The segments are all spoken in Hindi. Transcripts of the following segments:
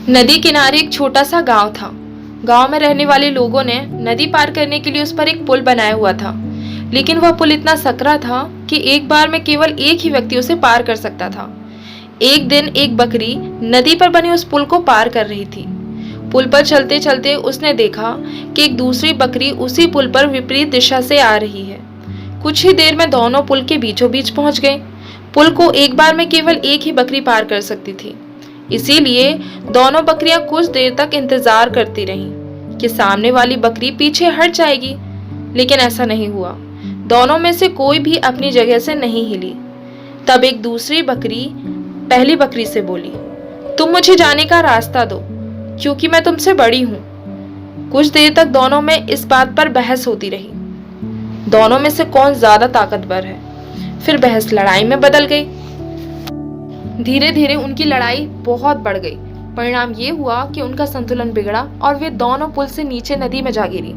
नदी किनारे एक छोटा सा गांव था। गांव में रहने वाले लोगों ने नदी पार करने के लिए उस पर एक पुल बनाया हुआ था, लेकिन वह पुल इतना सकरा था कि एक बार में केवल एक ही व्यक्ति उसे पार कर सकता था। एक दिन एक बकरी नदी पर बने उस पुल को पार कर रही थी। पुल पर चलते चलते उसने देखा कि एक दूसरी बकरी उसी पुल पर विपरीत दिशा से आ रही है। कुछ ही देर में दोनों पुल के बीचों बीच पहुंच गए। पुल को एक बार में केवल एक ही बकरी पार कर सकती थी, इसीलिए दोनों बकरियां कुछ देर तक इंतजार करती रहीं कि सामने वाली बकरी पीछे हट जाएगी, लेकिन ऐसा नहीं हुआ। दोनों में से कोई भी अपनी जगह से नहीं हिली। तब एक दूसरी बकरी पहली बकरी से बोली, तुम मुझे जाने का रास्ता दो, क्योंकि मैं तुमसे बड़ी हूं। कुछ देर तक दोनों में इस बात पर बहस होती रही, दोनों में से कौन ज्यादा ताकतवर है। फिर बहस लड़ाई में बदल गई। धीरे धीरे उनकी लड़ाई बहुत बढ़ गई। परिणाम ये हुआ कि उनका संतुलन बिगड़ा और वे दोनों पुल से नीचे नदी में जा गिरी।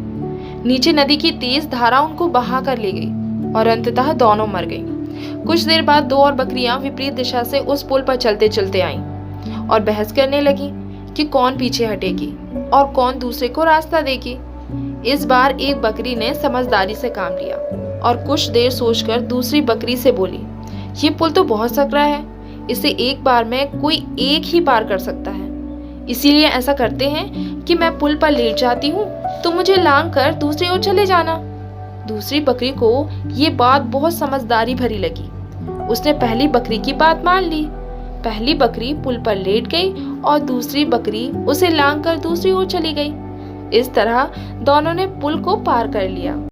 नीचे नदी की तेज धारा उनको बहा कर ले गई और अंततः दोनों मर गईं। कुछ देर बाद दो और बकरियां विपरीत दिशा से उस पुल पर चलते चलते आईं और बहस करने लगी कि कौन पीछे हटेगी और कौन दूसरे को रास्ता देगी। इस बार एक बकरी ने समझदारी से काम लिया और कुछ देर सोचकर दूसरी बकरी से बोली, ये पुल तो बहुत सकरा है, इसे एक बार में कोई एक ही पार कर सकता है। इसीलिए ऐसा करते हैं कि मैं पुल पर लेट जाती हूँ, तुम मुझे लांग कर दूसरी ओर चले जाना। दूसरी बकरी को ये बात बहुत समझदारी भरी लगी। उसने पहली बकरी की बात मान ली। पहली बकरी पुल पर लेट गई और दूसरी बकरी उसे लांग कर दूसरी ओर चली गई। इस तरह दोनों ने पुल को पार कर लिया।